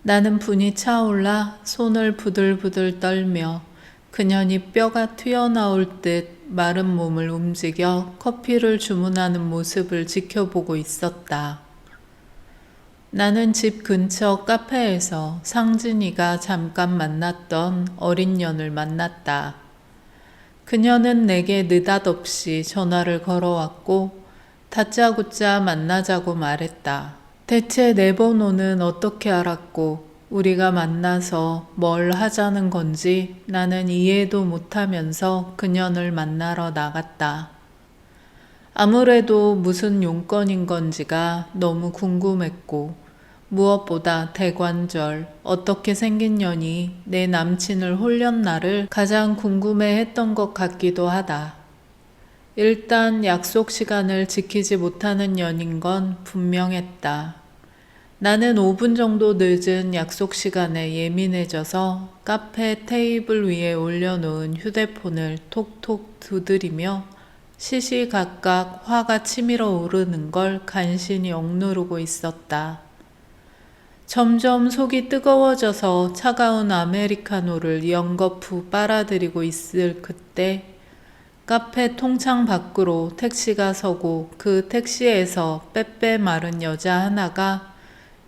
나는 분이 차올라 손을 부들부들 떨며 그년이 뼈가 튀어나올 듯 마른 몸을 움직여 커피를 주문하는 모습을 지켜보고 있었다. 나는 집 근처 카페에서 상진이가 잠깐 만났던 어린 년을 만났다. 그녀는 내게 느닷없이 전화를 걸어왔고 다짜고짜 만나자고 말했다. 대체 내 번호는 어떻게 알았고 우리가 만나서 뭘 하자는 건지 나는 이해도 못하면서 그녀를 만나러 나갔다. 아무래도 무슨 용건인 건지가 너무 궁금했고 무엇보다 대관절 어떻게 생긴 년이 내 남친을 홀렸나를 가장 궁금해했던 것 같기도 하다. 일단 약속 시간을 지키지 못하는 년인 건 분명했다. 나는 5분 정도 늦은 약속 시간에 예민해져서 카페 테이블 위에 올려놓은 휴대폰을 톡톡 두드리며 시시각각 화가 치밀어 오르는 걸 간신히 억누르고 있었다. 점점 속이 뜨거워져서 차가운 아메리카노를 연거푸 빨아들이고 있을 그때 카페 통창 밖으로 택시가 서고 그 택시에서 빼빼 마른 여자 하나가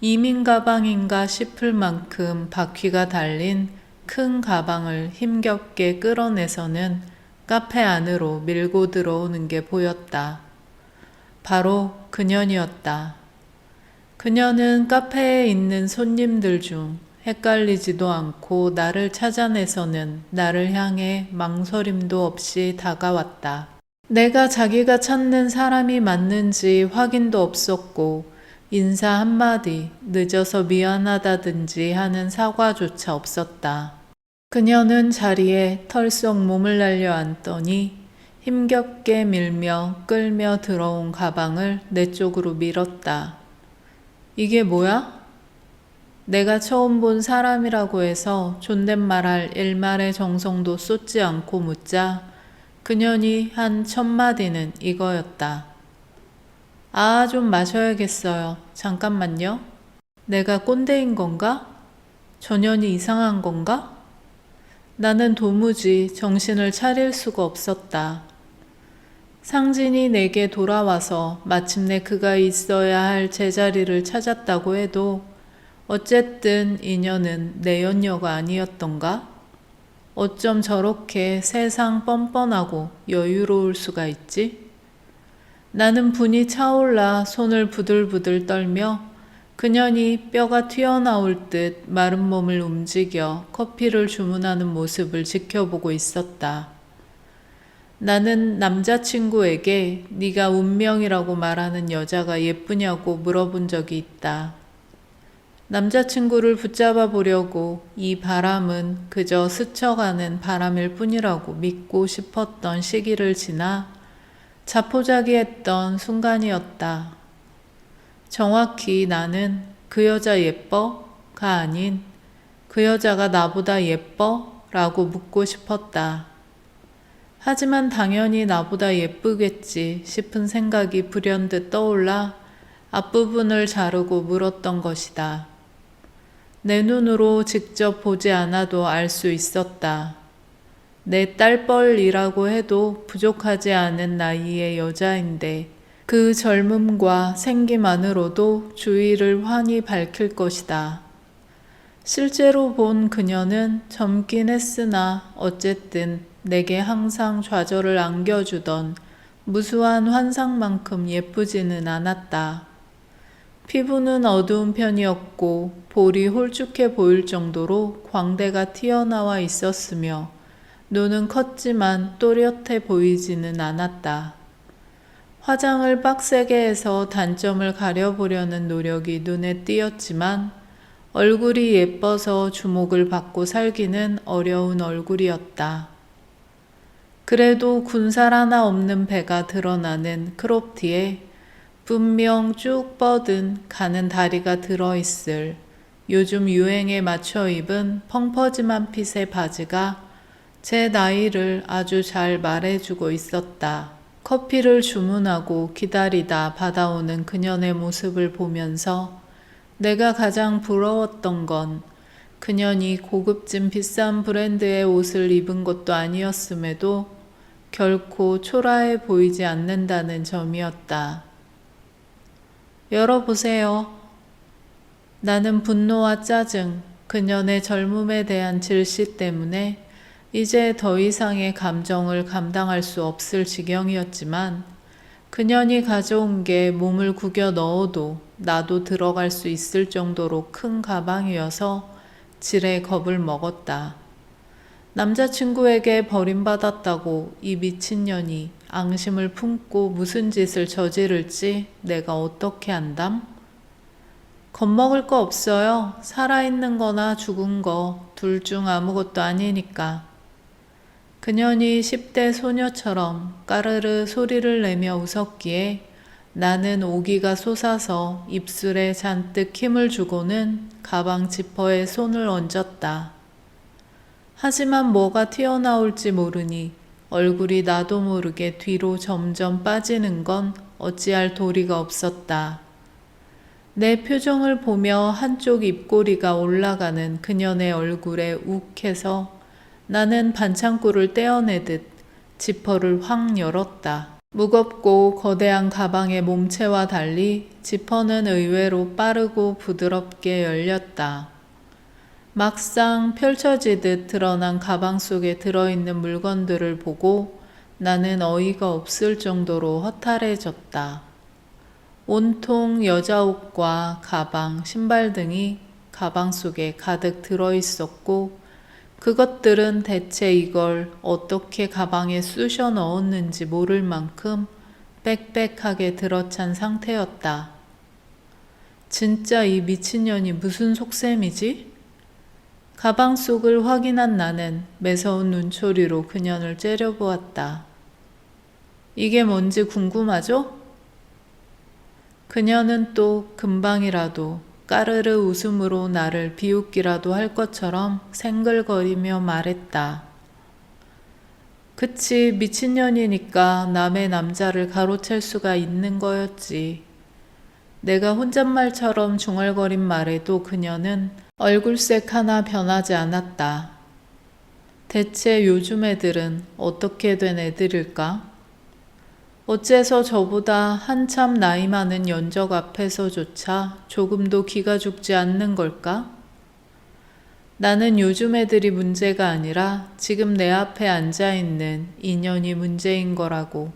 이민 가방인가 싶을 만큼 바퀴가 달린 큰 가방을 힘겹게 끌어내서는 카페 안으로 밀고 들어오는 게 보였다. 바로 그년이었다. 그녀는 카페에 있는 손님들 중 헷갈리지도 않고 나를 찾아내서는 나를 향해 망설임도 없이 다가왔다. 내가 자기가 찾는 사람이 맞는지 확인도 없었고 인사 한마디, 늦어서 미안하다든지 하는 사과조차 없었다. 그녀는 자리에 털썩 몸을 날려 앉더니 힘겹게 밀며 끌며 들어온 가방을 내 쪽으로 밀었다. 이게 뭐야? 내가 처음 본 사람이라고 해서 존댓말할 일말의 정성도 쏟지 않고 묻자 그년이 한 첫 마디는 이거였다. 아, 좀 마셔야겠어요. 잠깐만요. 내가 꼰대인 건가? 전현이 이상한 건가? 나는 도무지 정신을 차릴 수가 없었다. 상진이 내게 돌아와서 마침내 그가 있어야 할 제자리를 찾았다고 해도 어쨌든 인연은 내 연녀가 아니었던가? 어쩜 저렇게 세상 뻔뻔하고 여유로울 수가 있지? 나는 분이 차올라 손을 부들부들 떨며 그년이 뼈가 튀어나올 듯 마른 몸을 움직여 커피를 주문하는 모습을 지켜보고 있었다. 나는 남자친구에게 네가 운명이라고 말하는 여자가 예쁘냐고 물어본 적이 있다. 남자친구를 붙잡아 보려고 이 바람은 그저 스쳐가는 바람일 뿐이라고 믿고 싶었던 시기를 지나 자포자기했던 순간이었다. 정확히 나는 그 여자 예뻐?가 아닌 그 여자가 나보다 예뻐? 라고 묻고 싶었다. 하지만 당연히 나보다 예쁘겠지 싶은 생각이 불현듯 떠올라 앞부분을 자르고 물었던 것이다. 내 눈으로 직접 보지 않아도 알 수 있었다. 내 딸뻘이라고 해도 부족하지 않은 나이의 여자인데 그 젊음과 생기만으로도 주위를 환히 밝힐 것이다. 실제로 본 그녀는 젊긴 했으나 어쨌든 내게 항상 좌절을 안겨주던 무수한 환상만큼 예쁘지는 않았다. 피부는 어두운 편이었고 볼이 홀쭉해 보일 정도로 광대가 튀어나와 있었으며 눈은 컸지만 또렷해 보이지는 않았다. 화장을 빡세게 해서 단점을 가려보려는 노력이 눈에 띄었지만 얼굴이 예뻐서 주목을 받고 살기는 어려운 얼굴이었다. 그래도 군살 하나 없는 배가 드러나는 크롭티에 분명 쭉 뻗은 가는 다리가 들어있을 요즘 유행에 맞춰 입은 펑퍼짐한 핏의 바지가 제 나이를 아주 잘 말해주고 있었다. 커피를 주문하고 기다리다 받아오는 그녀의 모습을 보면서 내가 가장 부러웠던 건 그년이 고급진 비싼 브랜드의 옷을 입은 것도 아니었음에도 결코 초라해 보이지 않는다는 점이었다. 열어보세요. 나는 분노와 짜증, 그년의 젊음에 대한 질시 때문에 이제 더 이상의 감정을 감당할 수 없을 지경이었지만 그년이 가져온 게 몸을 구겨 넣어도 나도 들어갈 수 있을 정도로 큰 가방이어서 지레 겁을 먹었다. 남자친구에게 버림받았다고 이 미친년이 앙심을 품고 무슨 짓을 저지를지 내가 어떻게 안담? 겁먹을 거 없어요. 살아있는 거나 죽은 거 둘 중 아무것도 아니니까. 그년이 10대 소녀처럼 까르르 소리를 내며 웃었기에 나는 오기가 솟아서 입술에 잔뜩 힘을 주고는 가방 지퍼에 손을 얹었다. 하지만 뭐가 튀어나올지 모르니 얼굴이 나도 모르게 뒤로 점점 빠지는 건 어찌할 도리가 없었다. 내 표정을 보며 한쪽 입꼬리가 올라가는 그년의 얼굴에 욱해서 나는 반창고를 떼어내듯 지퍼를 확 열었다. 무겁고 거대한 가방의 몸체와 달리 지퍼는 의외로 빠르고 부드럽게 열렸다. 막상 펼쳐지듯 드러난 가방 속에 들어있는 물건들을 보고 나는 어이가 없을 정도로 허탈해졌다. 온통 여자 옷과 가방, 신발 등이 가방 속에 가득 들어있었고 그것들은 대체 이걸 어떻게 가방에 쑤셔 넣었는지 모를 만큼 빽빽하게 들어찬 상태였다. 진짜 이 미친년이 무슨 속셈이지? 가방 속을 확인한 나는 매서운 눈초리로 그년을 째려보았다. 이게 뭔지 궁금하죠? 그녀는 또 금방이라도 까르르 웃음으로 나를 비웃기라도 할 것처럼 생글거리며 말했다. 그치, 미친년이니까 남의 남자를 가로챌 수가 있는 거였지. 내가 혼잣말처럼 중얼거린 말에도 그녀는 얼굴색 하나 변하지 않았다. 대체 요즘 애들은 어떻게 된 애들일까? 어째서 저보다 한참 나이 많은 연적 앞에서조차 조금도 기가 죽지 않는 걸까? 나는 요즘 애들이 문제가 아니라 지금 내 앞에 앉아있는 인연이 문제인 거라고,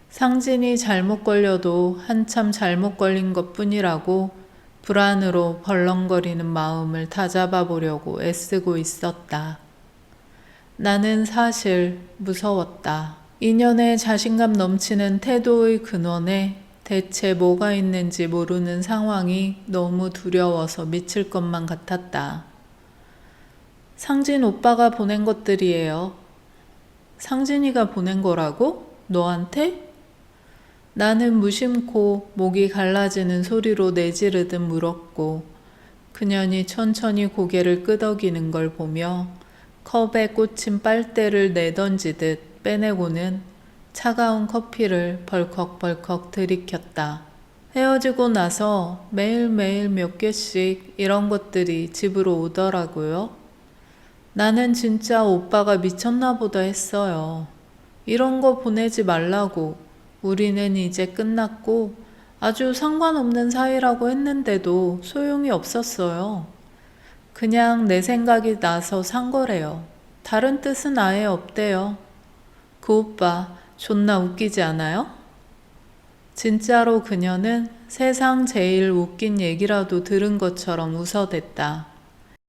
상진이 잘못 걸려도 한참 잘못 걸린 것 뿐이라고 불안으로 벌렁거리는 마음을 다잡아 보려고 애쓰고 있었다. 나는 사실 무서웠다. 인연의 자신감 넘치는 태도의 근원에 대체 뭐가 있는지 모르는 상황이 너무 두려워서 미칠 것만 같았다. 상진 오빠가 보낸 것들이에요. 상진이가 보낸 거라고? 너한테? 나는 무심코 목이 갈라지는 소리로 내지르듯 물었고 그년이 천천히 고개를 끄덕이는 걸 보며 컵에 꽂힌 빨대를 내던지듯 빼내고는 차가운 커피를 벌컥벌컥 들이켰다. 헤어지고 나서 매일매일 몇 개씩 이런 것들이 집으로 오더라고요. 나는 진짜 오빠가 미쳤나 보다 했어요. 이런 거 보내지 말라고. 우리는 이제 끝났고 아주 상관없는 사이라고 했는데도 소용이 없었어요. 그냥 내 생각이 나서 산 거래요. 다른 뜻은 아예 없대요. 그 오빠 존나 웃기지 않아요? 진짜로 그녀는 세상 제일 웃긴 얘기라도 들은 것처럼 웃어댔다.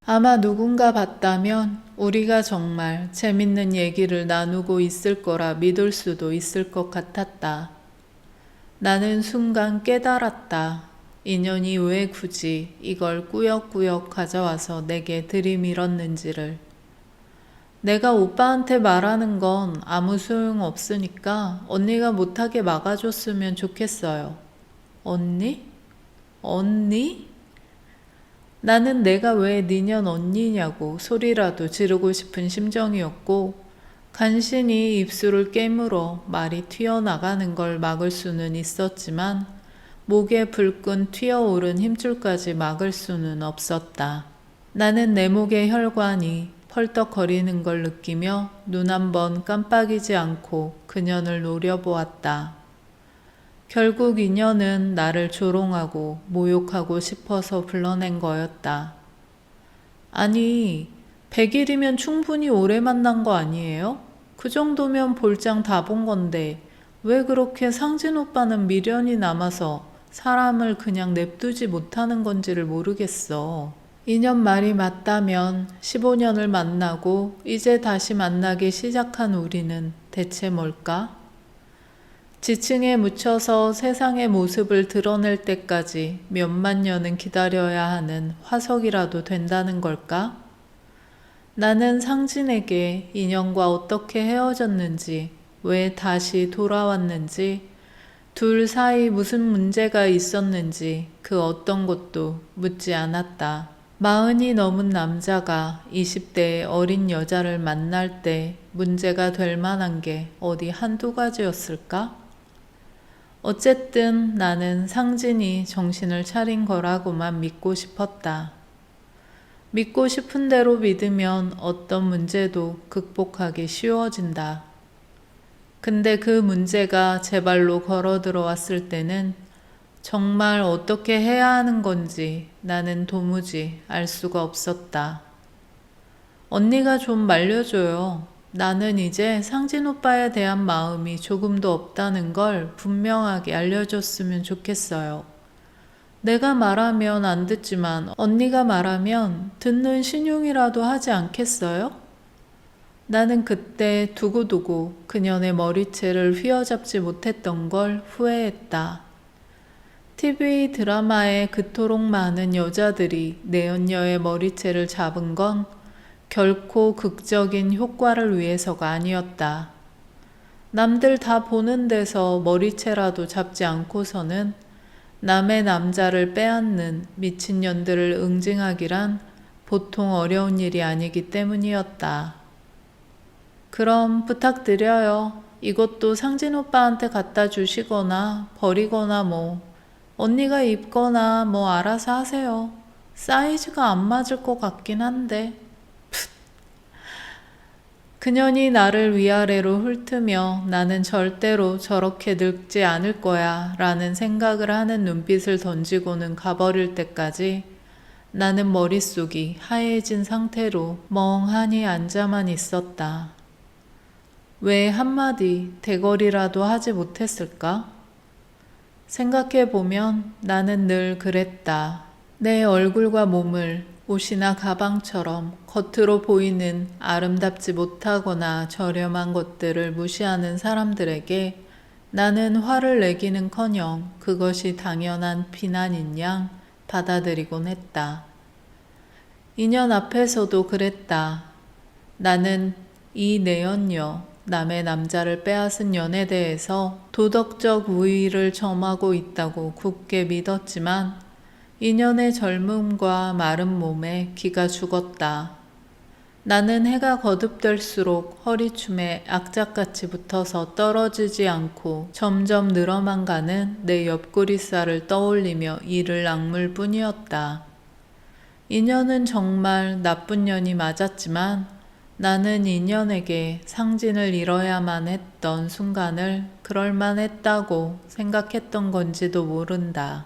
아마 누군가 봤다면 우리가 정말 재밌는 얘기를 나누고 있을 거라 믿을 수도 있을 것 같았다. 나는 순간 깨달았다. 인연이 왜 굳이 이걸 꾸역꾸역 가져와서 내게 들이밀었는지를. 내가 오빠한테 말하는 건 아무 소용 없으니까 언니가 못하게 막아줬으면 좋겠어요. 언니? 언니? 나는 내가 왜 니년 언니냐고 소리라도 지르고 싶은 심정이었고 간신히 입술을 깨물어 말이 튀어나가는 걸 막을 수는 있었지만 목에 불끈 튀어오른 힘줄까지 막을 수는 없었다. 나는 내 목의 혈관이 펄떡거리는 걸 느끼며 눈 한 번 깜빡이지 않고 그년을 노려보았다. 결국 인연은 나를 조롱하고 모욕하고 싶어서 불러낸 거였다. 아니, 100일이면 충분히 오래 만난 거 아니에요? 그 정도면 볼장 다 본 건데 왜 그렇게 상진 오빠는 미련이 남아서 사람을 그냥 냅두지 못하는 건지를 모르겠어. 인연 말이 맞다면 15년을 만나고 이제 다시 만나기 시작한 우리는 대체 뭘까? 지층에 묻혀서 세상의 모습을 드러낼 때까지 몇만 년은 기다려야 하는 화석이라도 된다는 걸까? 나는 상진에게 인연과 어떻게 헤어졌는지, 왜 다시 돌아왔는지, 둘 사이 무슨 문제가 있었는지 그 어떤 것도 묻지 않았다. 40이 넘은 남자가 20대의 어린 여자를 만날 때 문제가 될 만한 게 어디 한두 가지였을까? 어쨌든 나는 상진이 정신을 차린 거라고만 믿고 싶었다. 믿고 싶은 대로 믿으면 어떤 문제도 극복하기 쉬워진다. 근데 그 문제가 제 발로 걸어 들어왔을 때는 정말 어떻게 해야 하는 건지 나는 도무지 알 수가 없었다. 언니가 좀 말려줘요. 나는 이제 상진 오빠에 대한 마음이 조금도 없다는 걸 분명하게 알려줬으면 좋겠어요. 내가 말하면 안 듣지만 언니가 말하면 듣는 신용이라도 하지 않겠어요? 나는 그때 두고두고 그년의 머리채를 휘어잡지 못했던 걸 후회했다. TV 드라마에 그토록 많은 여자들이 내연녀의 머리채를 잡은 건 결코 극적인 효과를 위해서가 아니었다. 남들 다 보는 데서 머리채라도 잡지 않고서는 남의 남자를 빼앗는 미친년들을 응징하기란 보통 어려운 일이 아니기 때문이었다. 그럼 부탁드려요. 이것도 상진 오빠한테 갖다 주시거나 버리거나 언니가 입거나 알아서 하세요. 사이즈가 안 맞을 것 같긴 한데. 그년이 나를 위아래로 훑으며 나는 절대로 저렇게 늙지 않을 거야 라는 생각을 하는 눈빛을 던지고는 가버릴 때까지 나는 머릿속이 하얘진 상태로 멍하니 앉아만 있었다. 왜 한마디 대거리라도 하지 못했을까? 생각해보면 나는 늘 그랬다. 내 얼굴과 몸을 옷이나 가방처럼 겉으로 보이는 아름답지 못하거나 저렴한 것들을 무시하는 사람들에게 나는 화를 내기는커녕 그것이 당연한 비난인 양 받아들이곤 했다. 인연 앞에서도 그랬다. 나는 이 내연녀, 남의 남자를 빼앗은 년에 대해서 도덕적 우위를 점하고 있다고 굳게 믿었지만 인연의 젊음과 마른 몸에 기가 죽었다. 나는 해가 거듭될수록 허리춤에 악착같이 붙어서 떨어지지 않고 점점 늘어만 가는 내 옆구리살을 떠올리며 이를 악물 뿐이었다. 인연은 정말 나쁜 년이 맞았지만 나는 인연에게 상진을 잃어야만 했던 순간을 그럴만했다고 생각했던 건지도 모른다.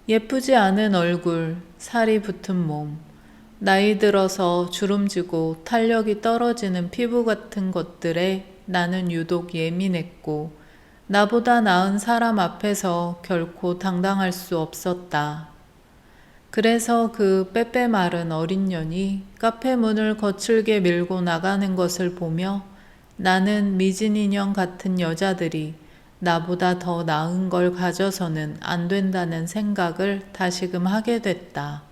예쁘지 않은 얼굴, 살이 붙은 몸, 나이 들어서 주름지고 탄력이 떨어지는 피부 같은 것들에 나는 유독 예민했고 나보다 나은 사람 앞에서 결코 당당할 수 없었다. 그래서 그 빼빼 마른 어린 년이 카페 문을 거칠게 밀고 나가는 것을 보며 나는 미진 인형 같은 여자들이 나보다 더 나은 걸 가져서는 안 된다는 생각을 다시금 하게 됐다.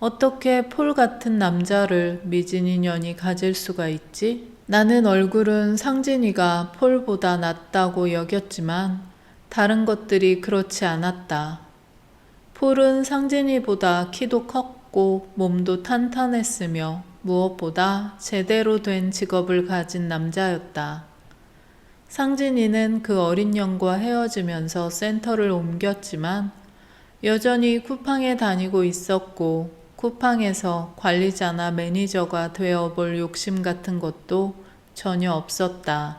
어떻게 폴 같은 남자를 미진 인연이 가질 수가 있지? 나는 얼굴은 상진이가 폴보다 낫다고 여겼지만 다른 것들이 그렇지 않았다. 폴은 상진이보다 키도 컸고 몸도 탄탄했으며 무엇보다 제대로 된 직업을 가진 남자였다. 상진이는 그 어린 년과 헤어지면서 센터를 옮겼지만 여전히 쿠팡에 다니고 있었고 쿠팡에서 관리자나 매니저가 되어볼 욕심 같은 것도 전혀 없었다.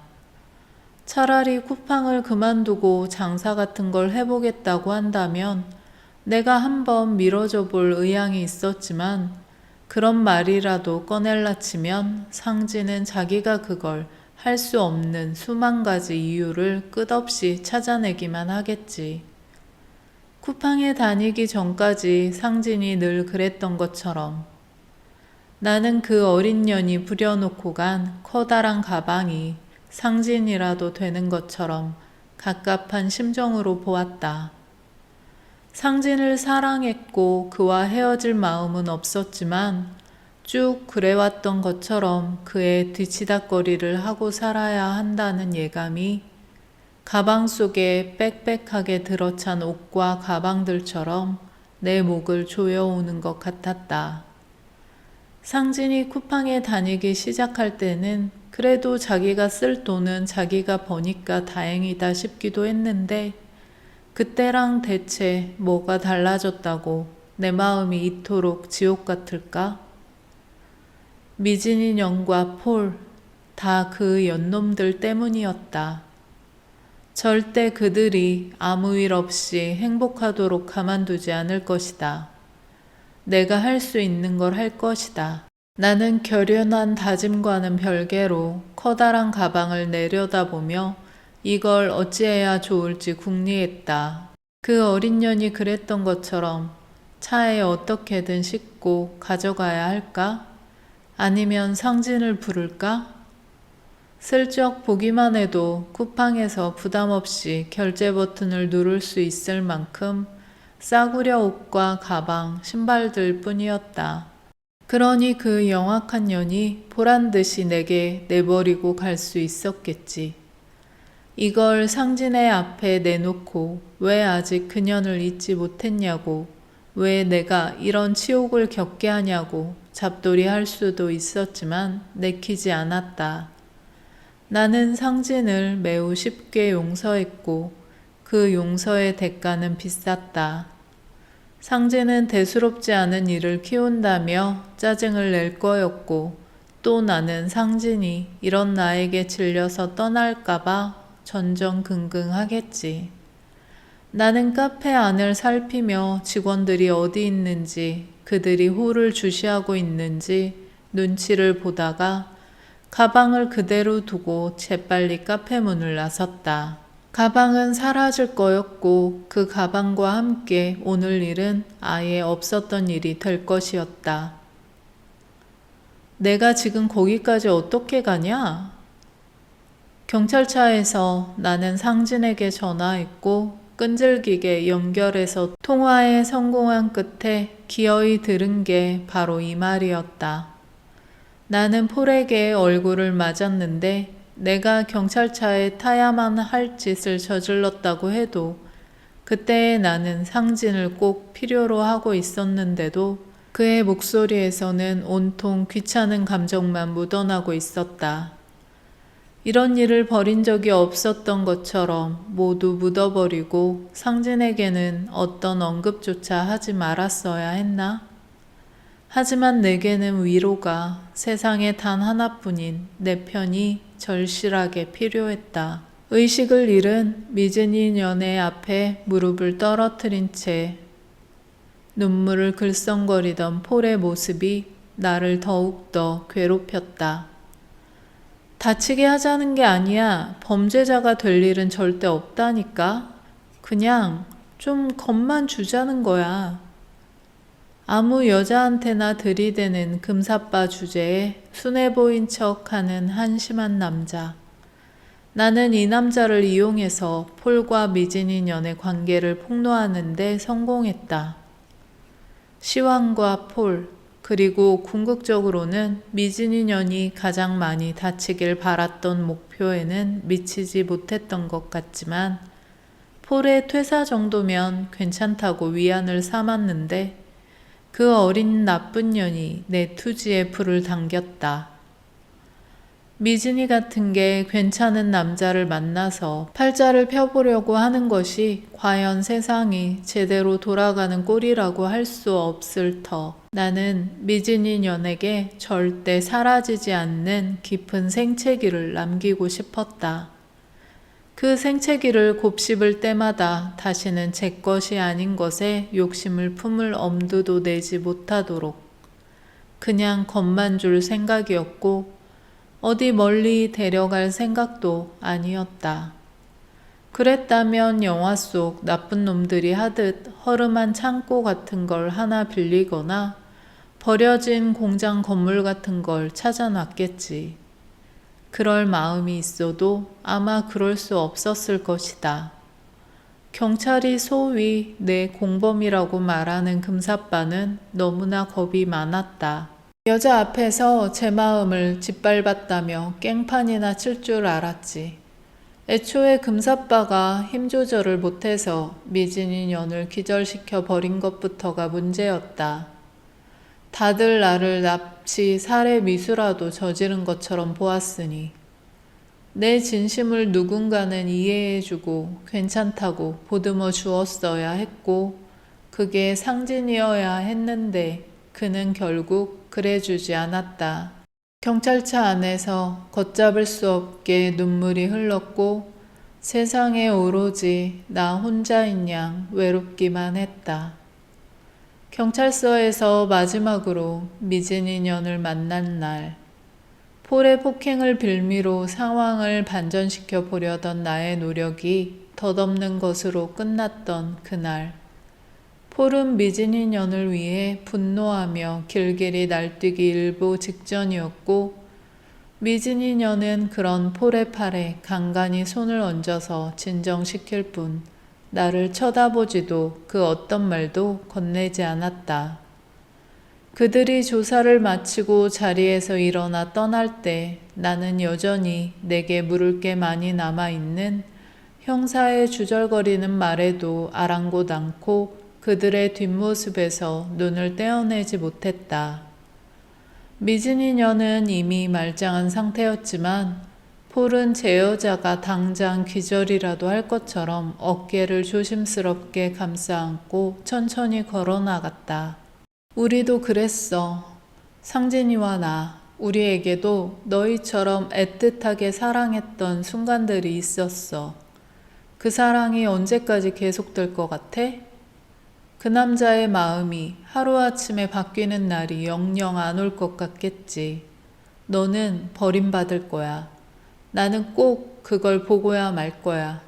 차라리 쿠팡을 그만두고 장사 같은 걸 해보겠다고 한다면 내가 한번 밀어줘 볼 의향이 있었지만 그런 말이라도 꺼낼라 치면 상진은 자기가 그걸 할 수 없는 수만 가지 이유를 끝없이 찾아내기만 하겠지. 쿠팡에 다니기 전까지 상진이 늘 그랬던 것처럼 나는 그 어린 년이 부려놓고 간 커다란 가방이 상진이라도 되는 것처럼 갑갑한 심정으로 보았다. 상진을 사랑했고 그와 헤어질 마음은 없었지만 쭉 그래왔던 것처럼 그의 뒤치다꺼리를 하고 살아야 한다는 예감이 가방 속에 빽빽하게 들어찬 옷과 가방들처럼 내 목을 조여오는 것 같았다. 상진이 쿠팡에 다니기 시작할 때는 그래도 자기가 쓸 돈은 자기가 버니까 다행이다 싶기도 했는데 그때랑 대체 뭐가 달라졌다고 내 마음이 이토록 지옥 같을까? 미진이 년과 폴, 다 그 연놈들 때문이었다. 절대 그들이 아무 일 없이 행복하도록 가만두지 않을 것이다. 내가 할 수 있는 걸 할 것이다. 나는 결연한 다짐과는 별개로 커다란 가방을 내려다보며 이걸 어찌해야 좋을지 궁리했다. 그 어린 년이 그랬던 것처럼 차에 어떻게든 싣고 가져가야 할까? 아니면 상진을 부를까? 슬쩍 보기만 해도 쿠팡에서 부담 없이 결제 버튼을 누를 수 있을 만큼 싸구려 옷과 가방, 신발들 뿐이었다. 그러니 그 영악한 년이 보란듯이 내게 내버리고 갈 수 있었겠지. 이걸 상진의 앞에 내놓고 왜 아직 그년을 잊지 못했냐고, 왜 내가 이런 치욕을 겪게 하냐고 잡돌이 할 수도 있었지만 내키지 않았다. 나는 상진을 매우 쉽게 용서했고 그 용서의 대가는 비쌌다. 상진은 대수롭지 않은 일을 키운다며 짜증을 낼 거였고 또 나는 상진이 이런 나에게 질려서 떠날까봐 전전긍긍하겠지. 나는 카페 안을 살피며 직원들이 어디 있는지 그들이 호를 주시하고 있는지 눈치를 보다가 가방을 그대로 두고 재빨리 카페 문을 나섰다. 가방은 사라질 거였고 그 가방과 함께 오늘 일은 아예 없었던 일이 될 것이었다. 내가 지금 거기까지 어떻게 가냐? 경찰차에서 나는 상진에게 전화했고 끈질기게 연결해서 통화에 성공한 끝에 기어이 들은 게 바로 이 말이었다. 나는 폴에게 얼굴을 맞았는데 내가 경찰차에 타야만 할 짓을 저질렀다고 해도 그때의 나는 상진을 꼭 필요로 하고 있었는데도 그의 목소리에서는 온통 귀찮은 감정만 묻어나고 있었다. 이런 일을 벌인 적이 없었던 것처럼 모두 묻어버리고 상진에게는 어떤 언급조차 하지 말았어야 했나? 하지만 내게는 위로가 세상에 단 하나뿐인 내 편이 절실하게 필요했다. 의식을 잃은 미즈니 년의 앞에 무릎을 떨어뜨린 채 눈물을 글썽거리던 폴의 모습이 나를 더욱더 괴롭혔다. 다치게 하자는 게 아니야. 범죄자가 될 일은 절대 없다니까. 그냥 좀 겁만 주자는 거야. 아무 여자한테나 들이대는 금사빠 주제에 순해 보인 척하는 한심한 남자. 나는 이 남자를 이용해서 폴과 미진이 년의 관계를 폭로하는 데 성공했다. 시완과 폴, 그리고 궁극적으로는 미진이 년이 가장 많이 다치길 바랐던 목표에는 미치지 못했던 것 같지만 폴의 퇴사 정도면 괜찮다고 위안을 삼았는데 그 어린 나쁜 년이 내 투지에 불을 당겼다. 미진이 같은 게 괜찮은 남자를 만나서 팔자를 펴보려고 하는 것이 과연 세상이 제대로 돌아가는 꼴이라고 할 수 없을 터. 나는 미진이 년에게 절대 사라지지 않는 깊은 생채기를 남기고 싶었다. 그 생채기를 곱씹을 때마다 다시는 제 것이 아닌 것에 욕심을 품을 엄두도 내지 못하도록 그냥 겁만 줄 생각이었고 어디 멀리 데려갈 생각도 아니었다. 그랬다면 영화 속 나쁜 놈들이 하듯 허름한 창고 같은 걸 하나 빌리거나 버려진 공장 건물 같은 걸 찾아놨겠지. 그럴 마음이 있어도 아마 그럴 수 없었을 것이다. 경찰이 소위 내 공범이라고 말하는 금사빠는 너무나 겁이 많았다. 여자 앞에서 제 마음을 짓밟았다며 깽판이나 칠 줄 알았지. 애초에 금사빠가 힘 조절을 못해서 미진이 년을 기절시켜 버린 것부터가 문제였다. 다들 나를 납치, 살해 미수라도 저지른 것처럼 보았으니 내 진심을 누군가는 이해해주고 괜찮다고 보듬어 주었어야 했고 그게 상진이어야 했는데 그는 결국 그래주지 않았다. 경찰차 안에서 걷잡을 수 없게 눈물이 흘렀고 세상에 오로지 나 혼자인 양 외롭기만 했다. 경찰서에서 마지막으로 미진이 년을 만난 날, 폴의 폭행을 빌미로 상황을 반전시켜 보려던 나의 노력이 덧없는 것으로 끝났던 그날, 폴은 미진이 년을 위해 분노하며 길길이 날뛰기 일보 직전이었고, 미진이 년은 그런 폴의 팔에 간간히 손을 얹어서 진정시킬 뿐, 나를 쳐다보지도 그 어떤 말도 건네지 않았다. 그들이 조사를 마치고 자리에서 일어나 떠날 때 나는 여전히 내게 물을 게 많이 남아있는 형사의 주절거리는 말에도 아랑곳 않고 그들의 뒷모습에서 눈을 떼어내지 못했다. 미진이 년은 이미 말짱한 상태였지만 폴은 제 여자가 당장 기절이라도 할 것처럼 어깨를 조심스럽게 감싸 안고 천천히 걸어 나갔다. 우리도 그랬어. 상진이와 나, 우리에게도 너희처럼 애틋하게 사랑했던 순간들이 있었어. 그 사랑이 언제까지 계속될 것 같아? 그 남자의 마음이 하루아침에 바뀌는 날이 영영 안 올 것 같겠지. 너는 버림받을 거야. 나는 꼭 그걸 보고야 말 거야.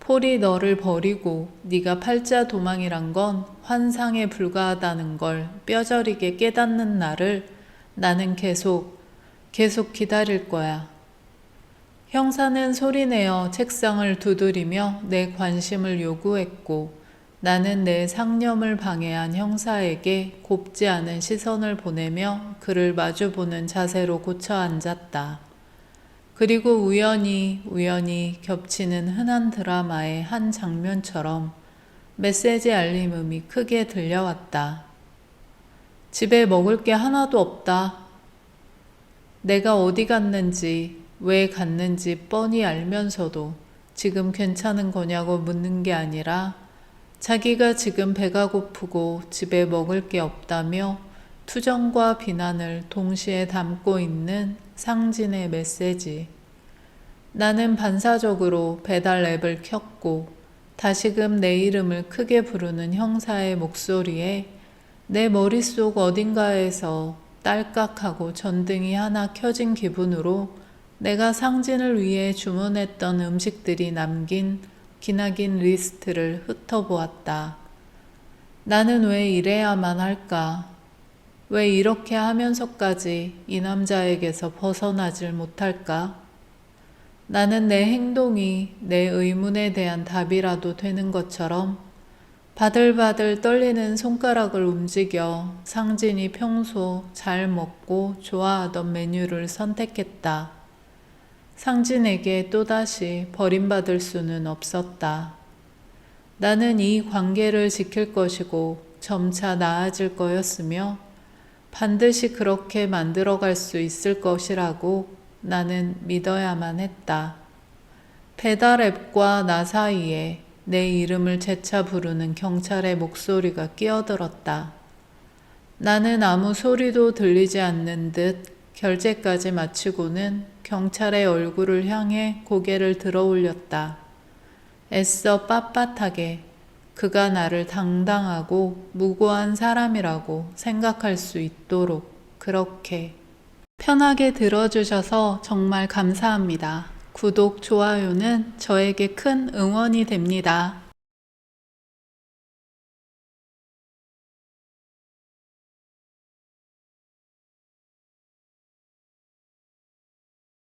폴이 너를 버리고 네가 팔자 도망이란 건 환상에 불과하다는 걸 뼈저리게 깨닫는 날을 나는 계속 기다릴 거야. 형사는 소리내어 책상을 두드리며 내 관심을 요구했고 나는 내 상념을 방해한 형사에게 곱지 않은 시선을 보내며 그를 마주보는 자세로 고쳐 앉았다. 그리고 우연히 겹치는 흔한 드라마의 한 장면처럼 메시지 알림음이 크게 들려왔다. 집에 먹을 게 하나도 없다. 내가 어디 갔는지, 왜 갔는지 뻔히 알면서도 지금 괜찮은 거냐고 묻는 게 아니라 자기가 지금 배가 고프고 집에 먹을 게 없다며 투정과 비난을 동시에 담고 있는 상진의 메시지. 나는 반사적으로 배달 앱을 켰고 다시금 내 이름을 크게 부르는 형사의 목소리에 내 머릿속 어딘가에서 딸깍하고 전등이 하나 켜진 기분으로 내가 상진을 위해 주문했던 음식들이 남긴 기나긴 리스트를 흩어보았다. 나는 왜 이래야만 할까? 왜 이렇게 하면서까지 이 남자에게서 벗어나질 못할까? 나는 내 행동이 내 의문에 대한 답이라도 되는 것처럼 바들바들 떨리는 손가락을 움직여 상진이 평소 잘 먹고 좋아하던 메뉴를 선택했다. 상진에게 또다시 버림받을 수는 없었다. 나는 이 관계를 지킬 것이고 점차 나아질 거였으며 반드시 그렇게 만들어갈 수 있을 것이라고 나는 믿어야만 했다. 배달 앱과 나 사이에 내 이름을 재차 부르는 경찰의 목소리가 끼어들었다. 나는 아무 소리도 들리지 않는 듯 결제까지 마치고는 경찰의 얼굴을 향해 고개를 들어 올렸다. 애써 빳빳하게 그가 나를 당당하고 무고한 사람이라고 생각할 수 있도록 그렇게. 편하게 들어주셔서 정말 감사합니다. 구독, 좋아요는 저에게 큰 응원이 됩니다.